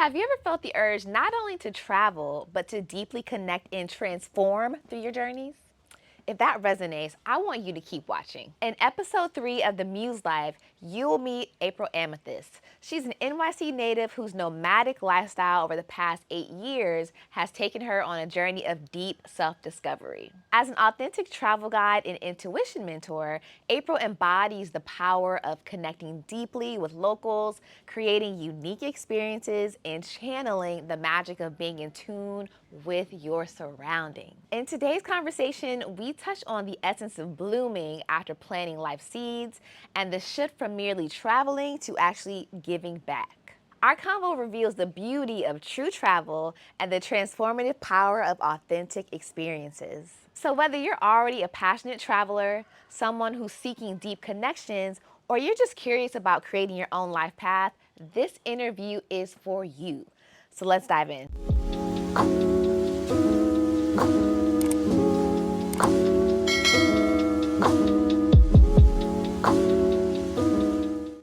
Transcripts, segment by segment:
Have you ever felt the urge not only to travel, but to deeply connect and transform through your journeys? If that resonates, I want you to keep watching. In episode 3 of the Muse Life, you'll meet April Amethyst. She's an NYC native whose nomadic lifestyle over the past 8 years has taken her on a journey of deep self-discovery. As an authentic travel guide and intuition mentor, April embodies the power of connecting deeply with locals, creating unique experiences, and channeling the magic of being in tune with your surroundings. In today's conversation, we touch on the essence of blooming after planting life seeds and the shift from merely traveling to actually giving back. Our convo reveals the beauty of true travel and the transformative power of authentic experiences. So, whether you're already a passionate traveler, someone who's seeking deep connections, or you're just curious about creating your own life path, this interview is for you. So, let's dive in.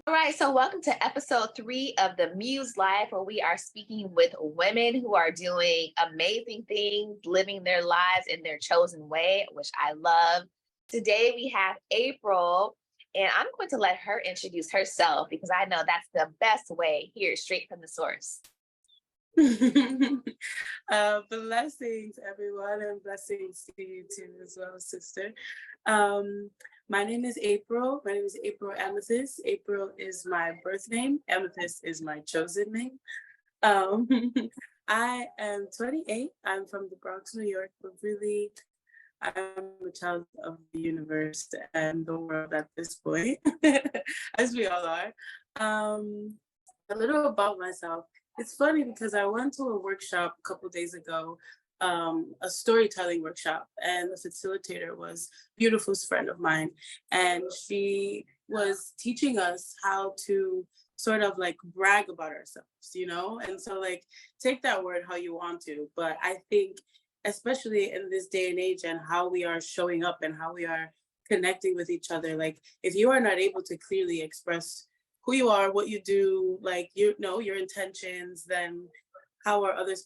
All right, so welcome to episode 3 of the Muse Life, where we are speaking with women who are doing amazing things, living their lives in their chosen way, which I love. Today we have April, and I'm going to let her introduce herself because I know that's the best way here, straight from the source. Blessings, everyone, and blessings to you too, as well, sister. Um, my name is April. My name is April Amethyst. April is my birth name. Amethyst is my chosen name. Um, I am 28. I'm from the Bronx, New York, but really, I'm a child of the universe and the world at this point, as we all are. A little about myself. It's funny because I went to a workshop a couple days ago, a storytelling workshop, and the facilitator was a beautiful friend of mine, and she was teaching us how to sort of like brag about ourselves, and so like take that word how you want to, but I think especially in this day and age and how we are showing up and how we are connecting with each other, like if you are not able to clearly express who you are, what you do, like you know your intentions, then how are others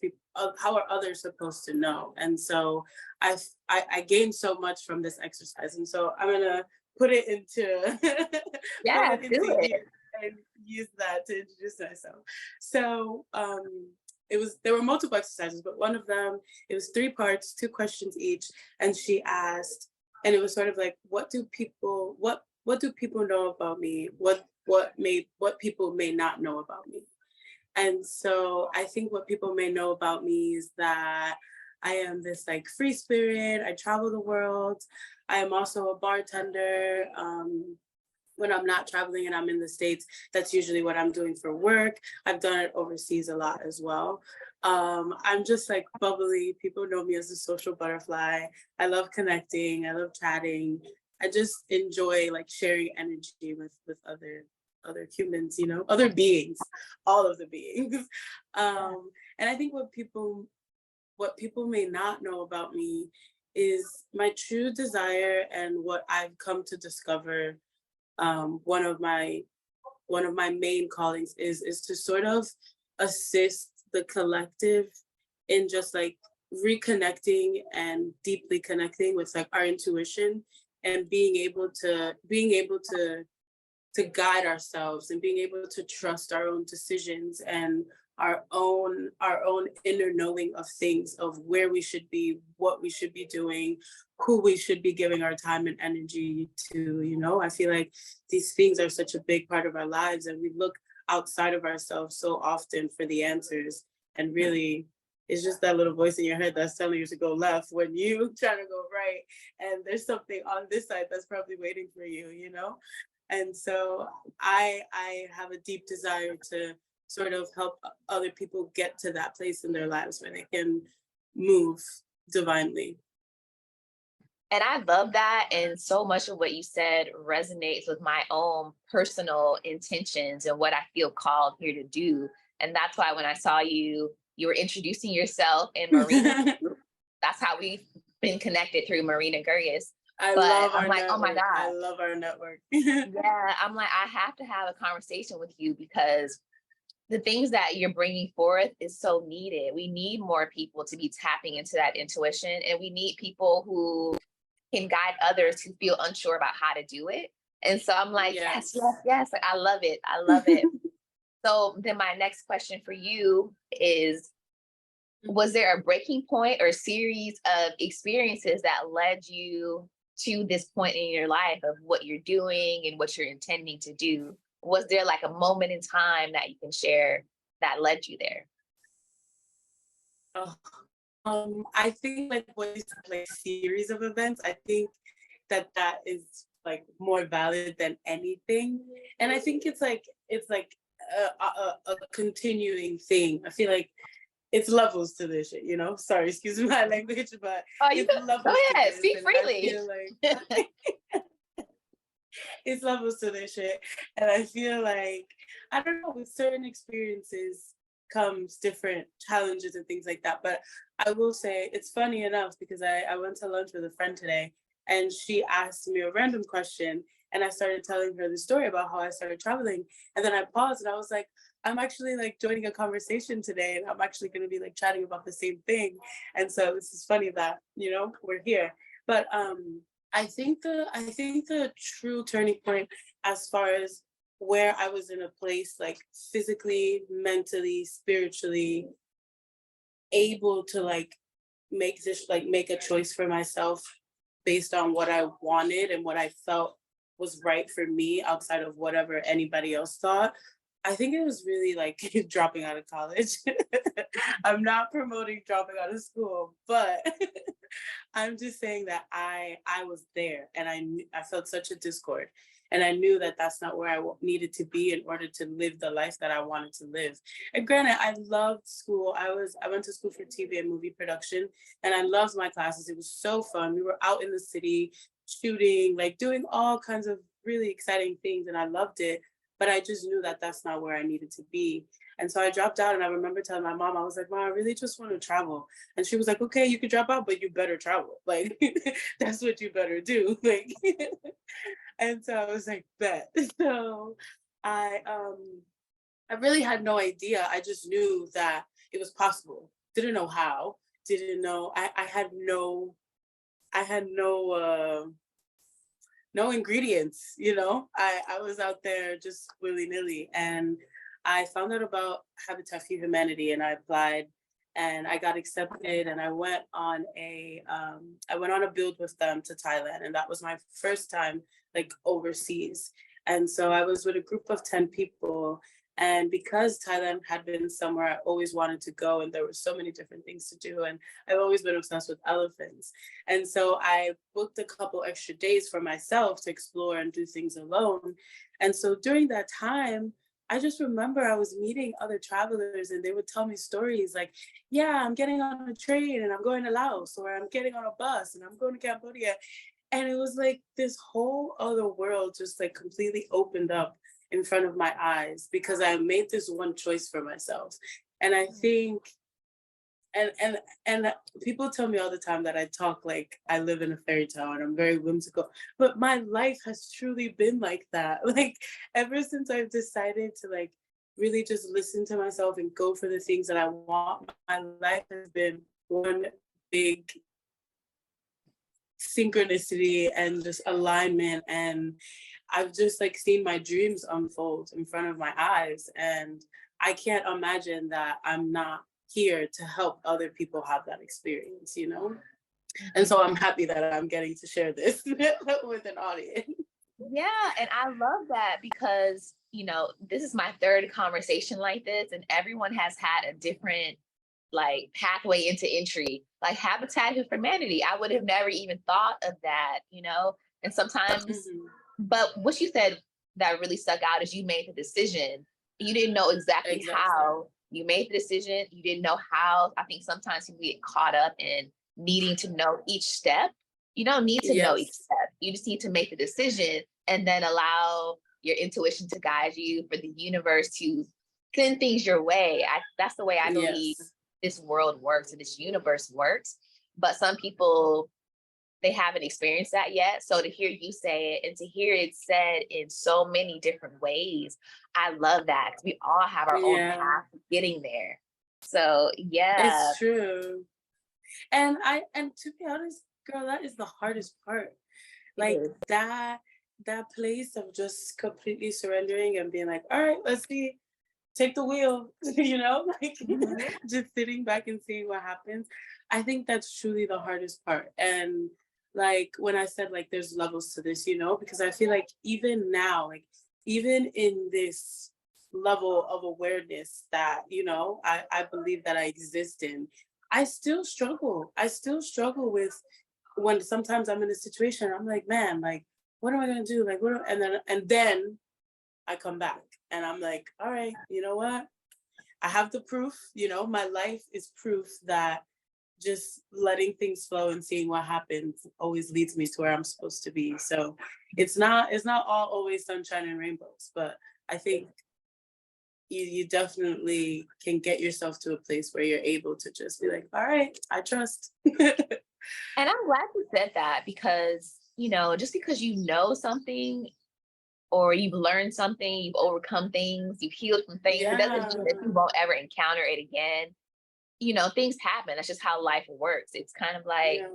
supposed to know? And so I gained so much from this exercise, and so I'm gonna put it into put Yeah, it do into it. gear and use that to introduce myself. So there were multiple exercises, but one of them, it was 3 parts, 2 questions each, and she asked, and it was sort of like, what do people know about me? What people may not know about me? And so I think what people may know about me is that I am this like free spirit. I travel the world. I am also a bartender. When I'm not traveling and I'm in the States, that's usually what I'm doing for work. I've done it overseas a lot as well. I'm just like bubbly. People know me as a social butterfly. I love connecting. I love chatting. I just enjoy like sharing energy with other humans, other beings, all of the beings. And I think what people may not know about me is my true desire, and what I've come to discover, one of my main callings is to sort of assist the collective in just like reconnecting and deeply connecting with like our intuition, and being able to guide ourselves, and being able to trust our own decisions and our own inner knowing of things, of where we should be, what we should be doing, who we should be giving our time and energy to. I feel like these things are such a big part of our lives, and we look outside of ourselves so often for the answers, and really it's just that little voice in your head that's telling you to go left when you try to go right, and there's something on this side that's probably waiting for you. And so I have a deep desire to sort of help other people get to that place in their lives where they can move divinely. And I love that. And so much of what you said resonates with my own personal intentions and what I feel called here to do. And that's why when I saw you were introducing yourself in Marina. That's how we've been connected through Marina Gurrius. I But love I'm our like, oh my network. I God. love our network. Yeah. I'm like, I have to have a conversation with you because the things that you're bringing forth is so needed. We need more people to be tapping into that intuition, and we need people who can guide others who feel unsure about how to do it. And so I'm like, yes, yes, Yes. yes. Like, I love it. I love it. So then my next question for you is, was there a breaking point or series of experiences that led you to this point in your life of what you're doing and what you're intending to do? Was there like a moment in time that you can share that led you there? Oh, I think like what you said, like series of events, I think that that is like more valid than anything. And I think it's like a continuing thing. I feel like it's levels to this shit, you know? Sorry, excuse my language, but Oh, you it's go, go levels to ahead, this. speak And I freely. feel like it's levels to this shit. And I feel like, I don't know, with certain experiences comes different challenges and things like that. But I will say it's funny enough because I went to lunch with a friend today and she asked me a random question and I started telling her the story about how I started traveling. And then I paused and I was like, I'm actually like joining a conversation today and I'm actually going to be like chatting about the same thing. And so this is funny that, you know, we're here. But I think the true turning point as far as where I was in a place like physically, mentally, spiritually able to like make a choice for myself based on what I wanted and what I felt was right for me outside of whatever anybody else thought. I think it was really like dropping out of college. I'm not promoting dropping out of school, but I'm just saying that I was there and I felt such a discord and I knew that that's not where I needed to be in order to live the life that I wanted to live. And granted, I loved school. I went to school for TV and movie production and I loved my classes. It was so fun. We were out in the city shooting, like doing all kinds of really exciting things and I loved it, but I just knew that that's not where I needed to be. And so I dropped out and I remember telling my mom, I was like, Mom, I really just want to travel. And she was like, okay, you can drop out, but you better travel. Like, that's what you better do. Like, and so I was like, bet. So I, um, I really had no idea. I just knew that it was possible. Didn't know how, didn't know. I had no ingredients, you know. I was out there just willy-nilly and I found out about Habitat for Humanity and I applied and I got accepted and I went on a build with them to Thailand and that was my first time like overseas. And so I was with a group of 10 people and because Thailand had been somewhere I always wanted to go and there were so many different things to do and I've always been obsessed with elephants. And so I booked a couple extra days for myself to explore and do things alone. And so during that time, I just remember I was meeting other travelers and they would tell me stories like, yeah, I'm getting on a train and I'm going to Laos, or I'm getting on a bus and I'm going to Cambodia. And it was like this whole other world just like completely opened up in front of my eyes because I made this one choice for myself. And I think and people tell me all the time that I talk like I live in a fairy tale and I'm very whimsical, but my life has truly been like that. Like ever since I've decided to like really just listen to myself and go for the things that I want, my life has been one big synchronicity and just alignment, and I've just like seen my dreams unfold in front of my eyes, and I can't imagine that I'm not here to help other people have that experience, you know. And so I'm happy that I'm getting to share this with an audience. Yeah, and I love that because, this is my third conversation like this, and everyone has had a different like pathway into entry. Like Habitat for Humanity, I would have never even thought of that. And sometimes, Mhm. but what you said that really stuck out is you made the decision. You didn't know exactly Exactly. how you made the decision. You didn't know how. I think sometimes you get caught up in needing to know each step. You don't need to know each Yes. step. You just need to make the decision and then allow your intuition to guide you, for the universe to send things your way. That's the way I believe Yes. this world works and this universe works. But some people they haven't experienced that yet. So to hear you say it and to hear it said in so many different ways, I love that, 'cause we all have our own Yeah, path to getting there. So yeah, it's true. And to be honest, girl, that is the hardest part. it Like is. that place of just completely surrendering and being like, all right, let's see, take the wheel, like Mhm. just sitting back and seeing what happens. I think that's truly the hardest part. And like when I said like there's levels to this, because I feel like even now, like even in this level of awareness that, I believe that I exist in, I still struggle. I still struggle with when sometimes I'm in a situation, I'm like, man, like, what am I gonna do? Like, and then I come back and I'm like, all right, you know what? I have the proof, my life is proof that just letting things flow and seeing what happens always leads me to where I'm supposed to be. So it's not all always sunshine and rainbows, but I think you definitely can get yourself to a place where you're able to just be like, all right, I trust. And I'm glad you said that because, just because you know something or you've learned something, you've overcome things, you've healed from things, it doesn't Yeah. mean that you won't ever encounter it again. Things happen. That's just how life works. It's kind of like, Yeah.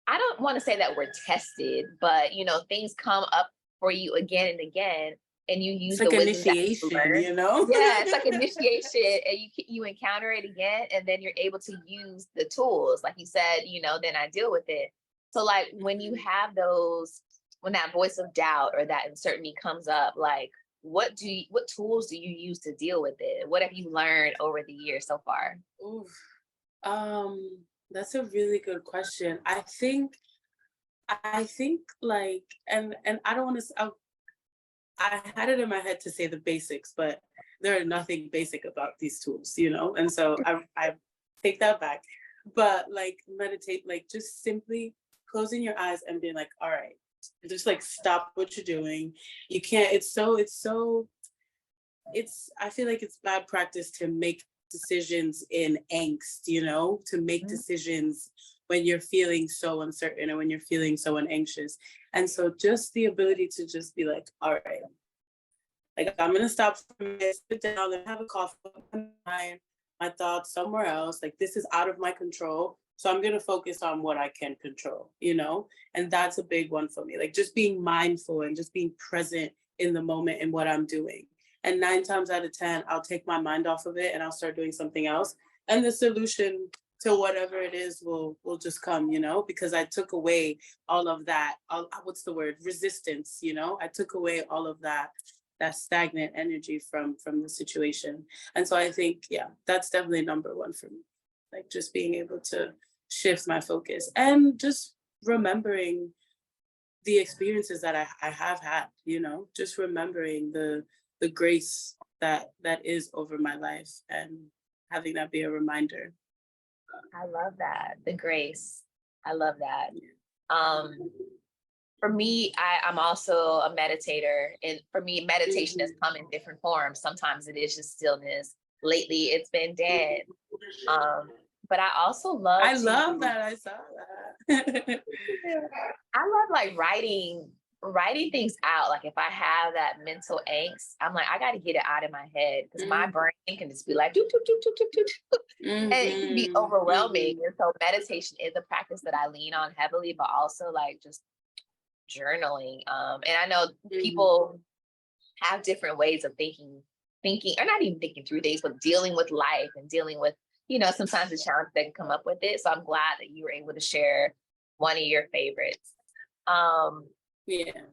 I don't want to say that we're tested, but things come up for you again and again, and you It's use like the wisdom that you initiation, learn. Yeah, it's like initiation, and you encounter it again, and then you're able to use the tools, like you said. Then I deal with it. So, like when you Mhm. have those, when that voice of doubt or that uncertainty comes up, like what tools do you use to deal with it? What have you learned over the years so far? Oof. That's a really good question. I think like, and I don't want to. I had it in my head to say the basics, but there are nothing basic about these tools, And so I take that back. But like meditate, like just simply closing your eyes and being like, all right, just like stop what you're doing. You can't. It's I feel like it's bad practice to make decisions in angst, to make Mhm. decisions when you're feeling so uncertain or when you're feeling so anxious. And so just the ability to just be like, all right, like I'm gonna stop for a minute, sit down and have a coffee, my mind, my thoughts somewhere else. Like this is out of my control. So I'm gonna focus on what I can control. And that's a big one for me. Like just being mindful and just being present in the moment and what I'm doing. And 9 times out of 10, I'll take my mind off of it and I'll start doing something else. And the solution to whatever it is will just come, because I took away all of that. What's the word? Resistance. I took away all of that stagnant energy from the situation. And so I think, yeah, that's definitely number one for me. Like just being able to shift my focus and just remembering the experiences that I have had, just remembering the grace that is over my life and having that be a reminder. I love that. The grace. I love that. Um, for me, I'm also a meditator. And for me, meditation has Mhm. come in different forms. Sometimes it is just stillness. Lately, it's been dance. Um, but I also love I to, love that. I saw that. I love like writing things out. Like if I have that mental angst, I'm like, I got to get it out of my head because my Mhm. brain can just be like, doop, doop, doop, doop, doop, doop, and it can be Mhm. overwhelming. Mhm. And so meditation is a practice that I lean on heavily, but also like just journaling. And I know Mhm. people have different ways of thinking, or not even thinking through things, but dealing with life and dealing with, sometimes the challenges that can come up with it. So I'm glad that you were able to share one of your favorites. Um, Yeah.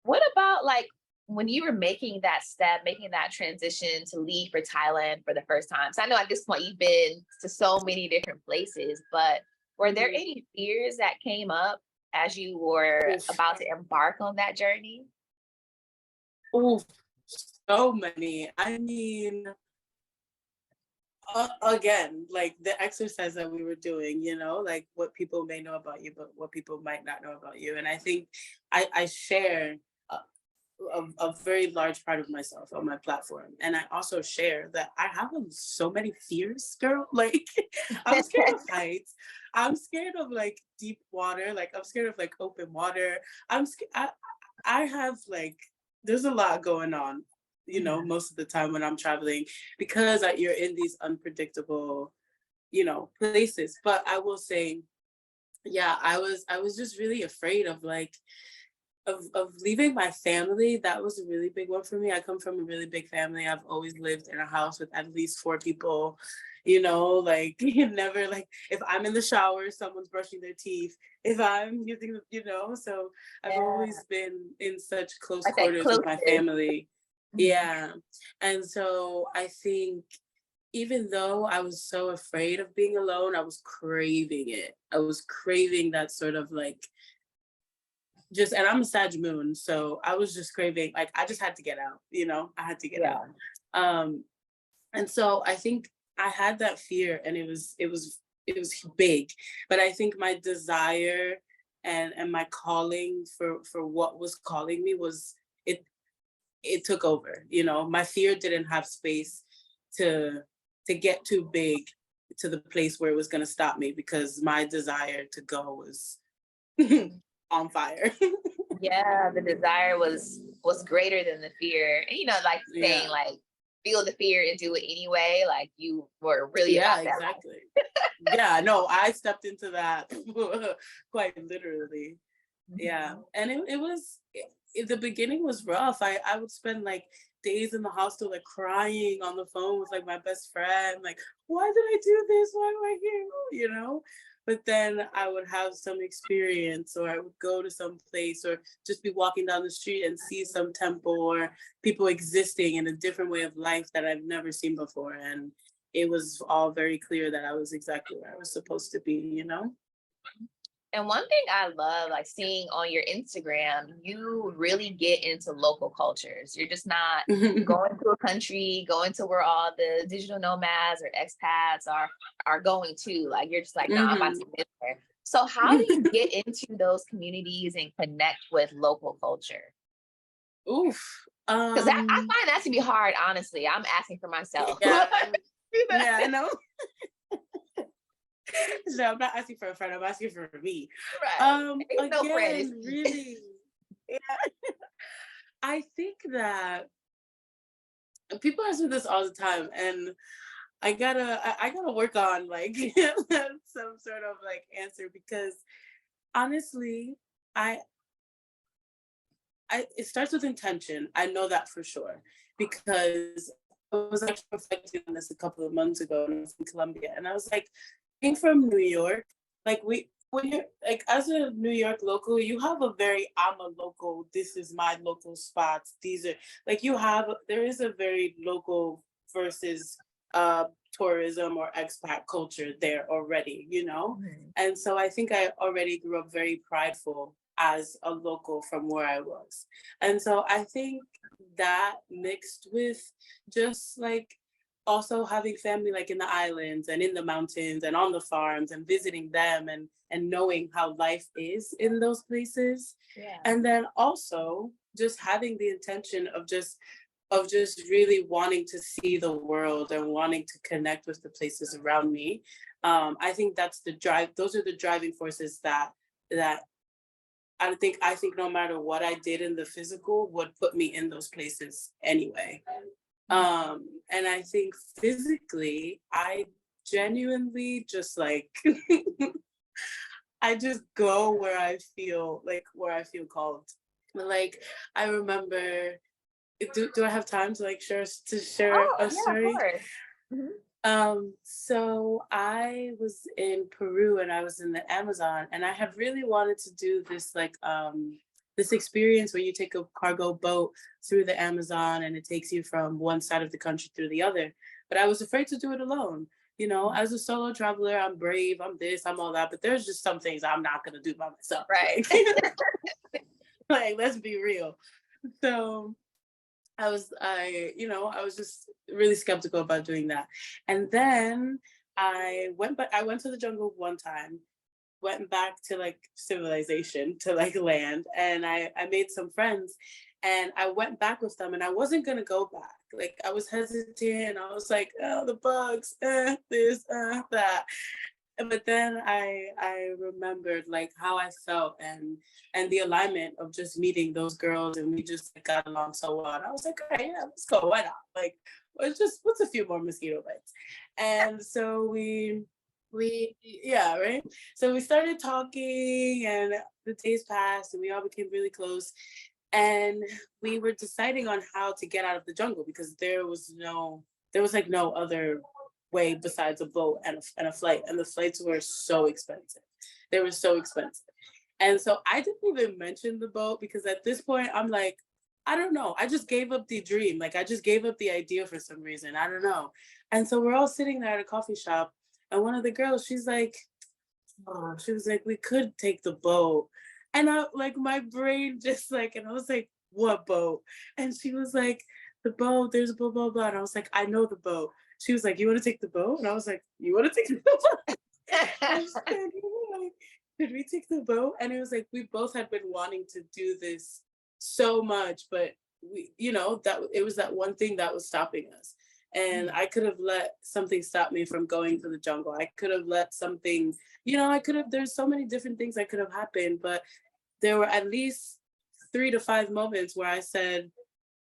what about like when you were making that step, making that transition to leave for Thailand for the first time? So I know at this point you've been to so many different places, but were there Mhm. any fears that came up as you were Oof. about to embark on that journey? Oof. So many. I mean, again, like the exercise that we were doing, like what people may know about you, but what people might not know about you. And I think I share. a very large part of myself on my platform. And I also share that I have so many fears, girl. Like I'm scared of heights. I'm scared of like deep water. Like I'm scared of like open water. I have like, there's a lot going on, you know, most of the time when I'm traveling because you're in these unpredictable, you know, places. But I will say, yeah, I was just really afraid of like of leaving my family. That was a really big one for me. I come from a really big family. I've always lived in a house with at least four people, you know, like you never like if I'm in the shower, someone's brushing their teeth. If I'm using, you know, so I've Yeah, always been in such close like that quarters with my closeness. family. Mhm. Yeah. And so I think even though I was so afraid of being alone, I was craving it. I was craving that sort of like just, and I'm a Sag moon, so I was just craving, like I just had to get out, you know, I had to get out. Yeah. Um, and so I think I had that fear, and it was big, but I think my desire and my calling for what was calling me was it it took over. You know, my fear didn't have space to get too big to the place where it was going to stop me because my desire to go was on fire. Yeah, the desire was greater than the fear. And like saying Yeah. like feel the fear and do it anyway. Like you were really Yeah, about that exactly. Yeah, no, I stepped into that quite literally. life. Yeah. Mhm. And the beginning was rough. I would spend like days in the hostel like crying on the phone with like my best friend, like, why did I do this? Why am I here? You know? But then I would have some experience, or I would go to some place, or just be walking down the street and see some temple or people existing in a different way of life that I've never seen before. And it was all very clear that I was exactly where I was supposed to be, you know? And one thing I love, like seeing on your Instagram, you really get into local cultures. You're just not going to a country, going to where all the digital nomads or expats are going to. Like you're just like, nah, I'm about Hmm. to live there. So how do you get into those communities and connect with local culture? Oof. Because that I find that to be hard, honestly. I'm asking for myself. Yeah, yeah, I know. So I'm not asking for a friend, I'm asking for me. Right. Ain't no friend. It's Again, me. really, yeah. I think that people ask me this all the time, and I gotta work on like some sort of like answer because honestly, I it starts with intention. I know that for sure because I was actually reflecting on this a couple of months ago when I was in Colombia, and I was like, being from New York, like when you're like as a New York local, you have a very I'm a local. This is my local spots. These are like there is a very local versus uh tourism or expat culture there already, you know? Mhm. And so I think I already grew up very prideful as a local from where I was. And so I think that mixed with just like also having family like in the islands and in the mountains and on the farms and visiting them and knowing how life is in those places. Yeah. And then also just having the intention of just really wanting to see the world and wanting to connect with the places around me. I think that's the drive. Those are the driving forces that I think no matter what I did in the physical would put me in those places anyway. And I think physically, I genuinely just like I just go where I feel called. Like I remember, do I have time to like share Oh, a yeah, of story? course. Mhm. So I was in Peru and I was in the Amazon, and I have really wanted to do this this experience where you take a cargo boat through the Amazon and it takes you from one side of the country through the other. But I was afraid to do it alone. You know, as a solo traveler, I'm brave, I'm this, I'm all that, but there's just some things I'm not gonna do by myself. Right. Like, like let's be real. So I was just really skeptical about doing that. And then I went to the jungle one time went back to like civilization, to like land, and I made some friends, and I went back with them, and I wasn't gonna go back. Like I was hesitant. I was like, oh, the bugs, this, that. But then I remembered like how I felt, and the alignment of just meeting those girls, and we just like, got along so well. And I was like, all right, yeah, let's go. Why not? Like, what's a few more mosquito bites? And so we yeah, right. So we started talking, and the days passed, and we all became really close. And we were deciding on how to get out of the jungle, because there was like no other way besides a boat and a flight, and the flights were so expensive. They were so expensive. And so I didn't even mention the boat, because at this point I'm like, I don't know, I just gave up the dream, like I just gave up the idea for some reason, I don't know. And so we're all sitting there at a coffee shop, and one of the girls, she's like, oh, she was like, we could take the boat. And I like, my brain just like, and I was like, what boat? And she was like, the boat, there's blah blah blah. And I was like, I know the boat. She was like, you want to take the boat? And I was like, you want to take the boat? And she said, "Yeah, like, did we take the boat?" And it was like, we both had been wanting to do this so much, but we, that it was that one thing that was stopping us. And I could have let something stop me from going to the jungle. I could have let something, I could have, there's so many different things that could have happened, but there were at least 3 to 5 moments where I said,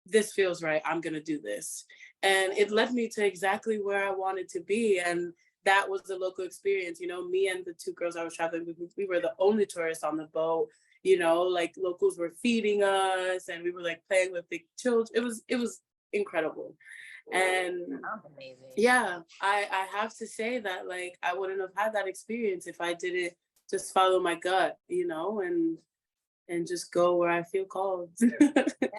this feels right, I'm gonna do this. And it led me to exactly where I wanted to be. And that was the local experience. Me and the 2 girls I was traveling with, we were the only tourists on the boat. Like locals were feeding us, and we were like playing with the children. It was incredible. And Sounds amazing. yeah, I have to say that like I wouldn't have had that experience if I didn't just follow my gut, and just go where I feel called. Yeah.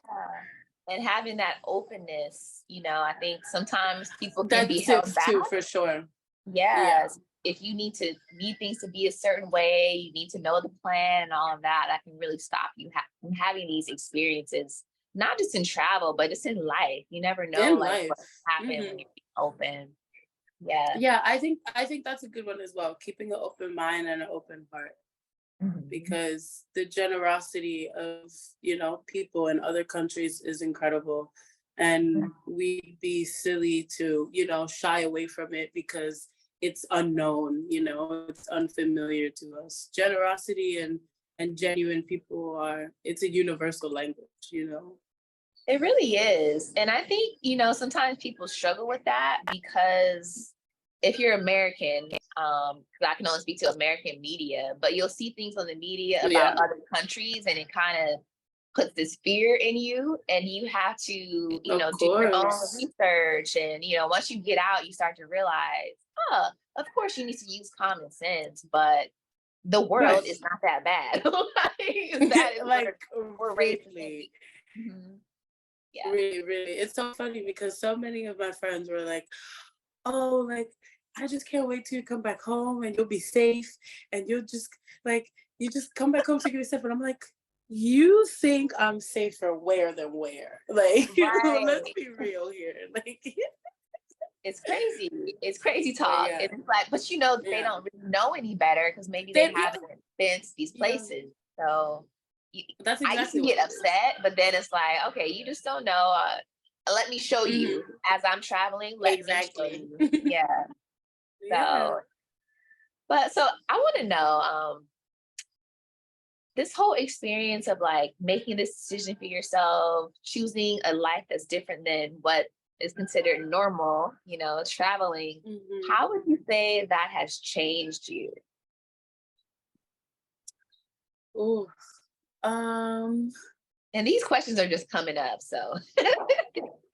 And having that openness, I think sometimes people can be That's held it back. too, for sure. Yeah. Yes. If you need things to be a certain way, you need to know the plan and all of that, that can really stop you from having these experiences, not just in travel, but just in life. You never know In like life. what happen Hmm. when you're open. Yeah. Yeah, I think that's a good one as well. Keeping an open mind and an open heart, Mhm. because the generosity of, people in other countries is incredible. And we'd be silly to, shy away from it because it's unknown, it's unfamiliar to us. Generosity and genuine people it's a universal language. It really is. And I think, sometimes people struggle with that because if you're American, 'cause I can only speak to American media, but you'll see things on the media about Yeah, other countries and it kind of puts this fear in you, and you have to, of do your own course. research. And, once you get out, you start to realize, oh, of course you need to use common sense, but the world Right. is not that bad. Like, that is Like, we're raised to think. really. Mhm. Yeah. Really, really. It's so funny because so many of my friends were like, oh, like, I just can't wait till you come back home and you'll be safe, and you'll just like, you just come back home so you can be safe. And I'm like, you think I'm safer where than where? Like, let's Right. be real here. Like, It's crazy. It's crazy but talk. yeah, And it's like, but they yeah. don't really know any better because maybe they Then, yeah, haven't been to these yeah, places. So you, that's I used to exactly what get it is. upset, but then it's like, okay, you just don't know. Let me show you Mhm. as I'm traveling. Let me show Exactly. you. Yeah. Yeah. So, but so I want to know, this whole experience of like making this decision for yourself, choosing a life that's different than what is considered normal, traveling, Hmm. how would you say that has changed you? Ooh. Um. And these questions are just coming up. So,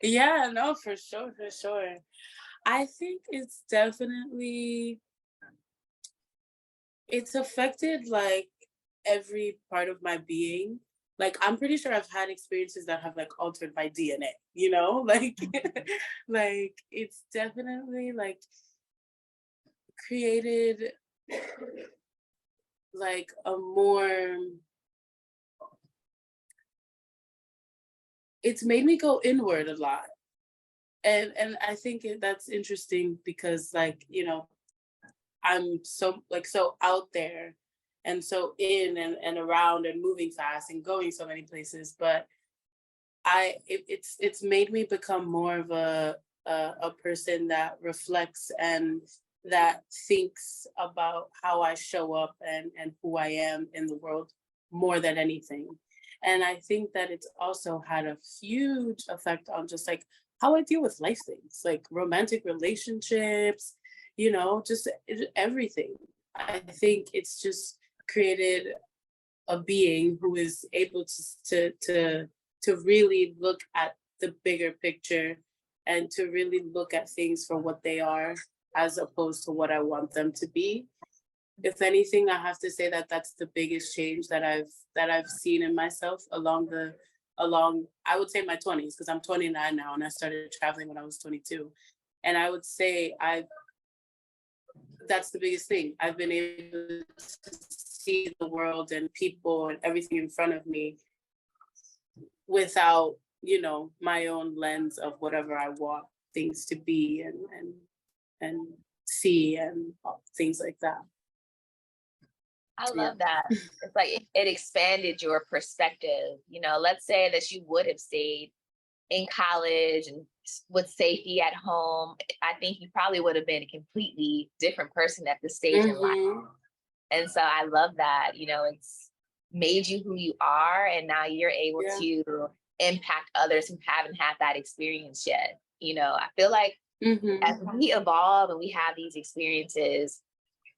Yeah. No. For sure. For sure. I think it's affected like every part of my being. Like I'm pretty sure I've had experiences that have like altered my DNA. Like like it's definitely like created like a more it's made me go inward a lot. And I think that's interesting because like, I'm so like so out there, and so in and around and moving fast and going so many places. But it's made me become more of a person that reflects and that thinks about how I show up and who I am in the world more than anything. And I think that it's also had a huge effect on just like how I deal with life things, like romantic relationships, just everything. I think it's just created a being who is able to really look at the bigger picture and to really look at things for what they are as opposed to what I want them to be. If anything, I have to say that that's the biggest change that I've seen in myself along I would say my 20s, because I'm 29 now and I started traveling when I was 22. And I would say I've that's the biggest thing. I've been able to see the world and people and everything in front of me without, my own lens of whatever I want things to be and see and things like that. I Yeah. love that. It's like it expanded your perspective. Let's say that you would have stayed in college and with safety at home. I think you probably would have been a completely different person at this stage in life. Mm-hmm. And so I love that, it's made you who you are. And now you're able Yeah. to impact others who haven't had that experience yet. I feel like Mm-hmm. as we evolve and we have these experiences,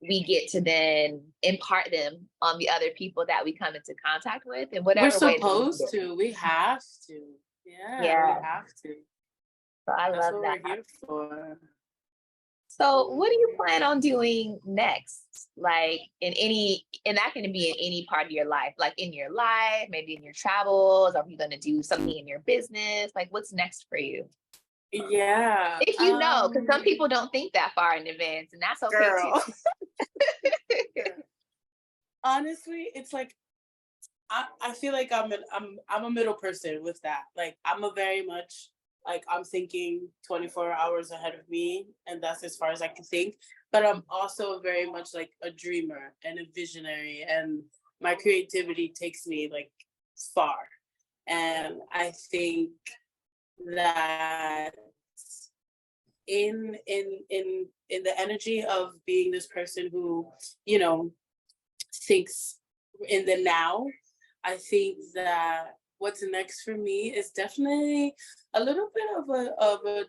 we get to then impart them on the other people that we come into contact with in We're whatever way. supposed to. We have to. Yeah, we Yeah. have to. So I That's love what that. we're here for. So what do you plan on doing next? Like and that can be in any part of your life, like in your life, maybe in your travels, are you going to do something in your business? Like what's next for you? Yeah. If you know, because some people don't think that far in advance, and that's okay Girl. too. Honestly, it's like I feel like I'm a middle person with that. Like I'm a very much like I'm thinking 24 hours ahead of me, and that's as far as I can think. But I'm also very much like a dreamer and a visionary, and my creativity takes me like far. And I think that in the energy of being this person who, you know, thinks in the now, I think that what's next for me is definitely a little bit of a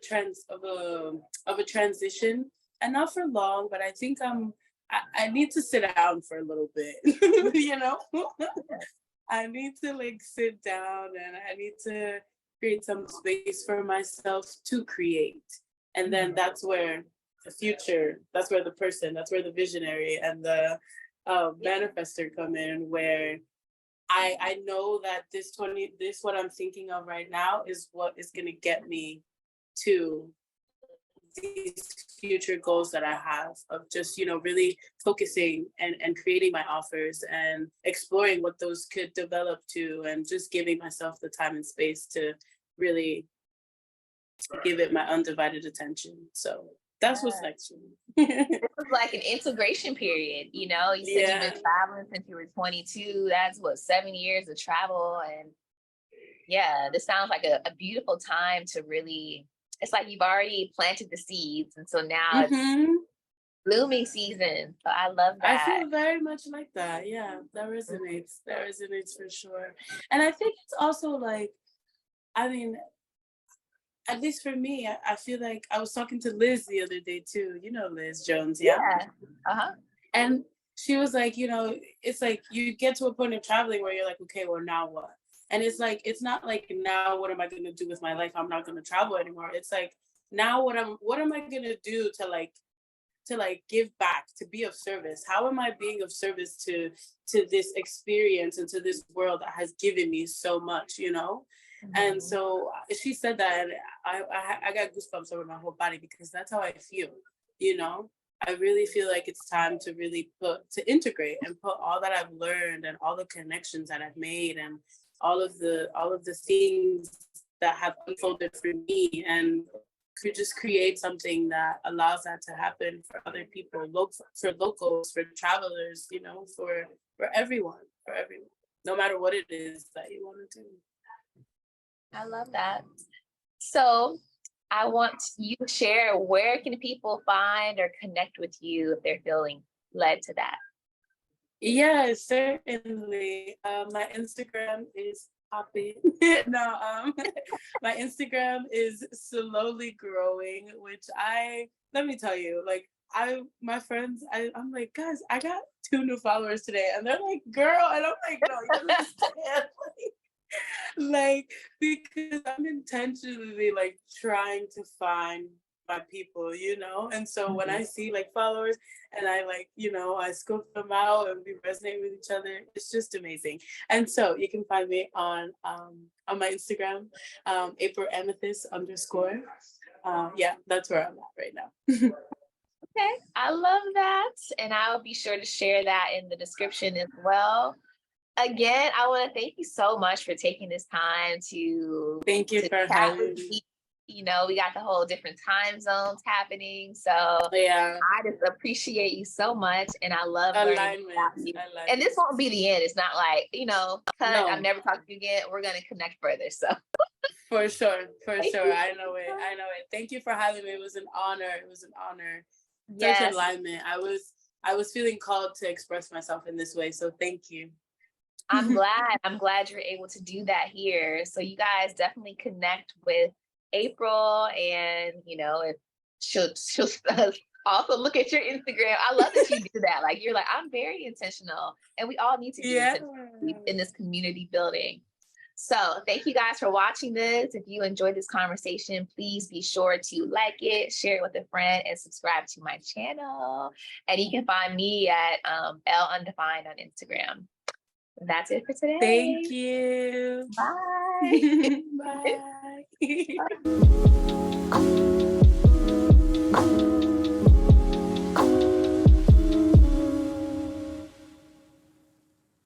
transition, and not for long, but I think I need to sit down for a little bit. you know I need to like sit down and I need to create some space for myself to create. And then that's where the person, that's where the visionary and the manifester come in, where I know that this what I'm thinking of right now is what is going to get me to these future goals that I have of just, really focusing and creating my offers and exploring what those could develop to, and just giving myself the time and space to really give it my undivided attention. So that's what's next for me. This was like an integration period, you said you've been traveling since you were 22. That's what, 7 years of travel. And yeah, this sounds like a beautiful time to really, it's like you've already planted the seeds. And so now it's blooming season. So I love that. I feel very much like that. Yeah, that resonates. That resonates for sure. And I think it's also like, I mean, at least for me, I feel like I was talking to Liz the other day too. You know Liz Jones, yeah? Uh-huh. And she was like, it's like you get to a point of traveling where you're like, okay, well, now what? And it's like, it's not like, now what am I going to do with my life? I'm not going to travel anymore. It's like, now what am I going to do to give back, to be of service? How am I being of service to this experience and to this world that has given me so much, And so she said that, and I got goosebumps over my whole body, because that's how I feel, I really feel like it's time to really to integrate and put all that I've learned and all the connections that I've made and all of the things that have unfolded for me and could just create something that allows that to happen for other people, for locals, for travelers, you know, for everyone, no matter what it is that you want to do. I love that. So I want you to share, where can people find or connect with you if they're feeling led to that? Yeah, certainly. My Instagram is popping. No, my Instagram is slowly growing, which let me tell you, like my friends, I'm like, guys, I got 2 new followers today, and they're like, girl, and I'm like, no, you don't understand. Like, because I'm intentionally like trying to find my people, you know? And so when I see like followers and I like, you know, I scope them out and we resonate with each other, it's just amazing. And so you can find me on my Instagram, April Amethyst _. Yeah, that's where I'm at right now. Okay, I love that. And I'll be sure to share that in the description as well. Again, I want to thank you so much for taking this time to Thank you for chat having with me. me. You know, we got the whole different time zones happening. So Yeah. I just appreciate you so much. And I love learning about you. And this won't be the end. It's not like, you know, cut, No. I've never talked to you again. We're going to connect further. So for sure. Thank I you. know it. I know it. Thank you for having me. It was an honor. Yes. Such alignment. I was feeling called to express myself in this way. So thank you. I'm glad you're able to do that here. So you guys definitely connect with April, and you know, if she'll also look at your Instagram. I love that you do that. Like, you're like, I'm very intentional, and we all need to be intentional in this community building. So thank you guys for watching this. If you enjoyed this conversation, please be sure to like it, share it with a friend, and subscribe to my channel. And you can find me at L Undefined on Instagram. That's it for today. Thank you. Bye. Bye.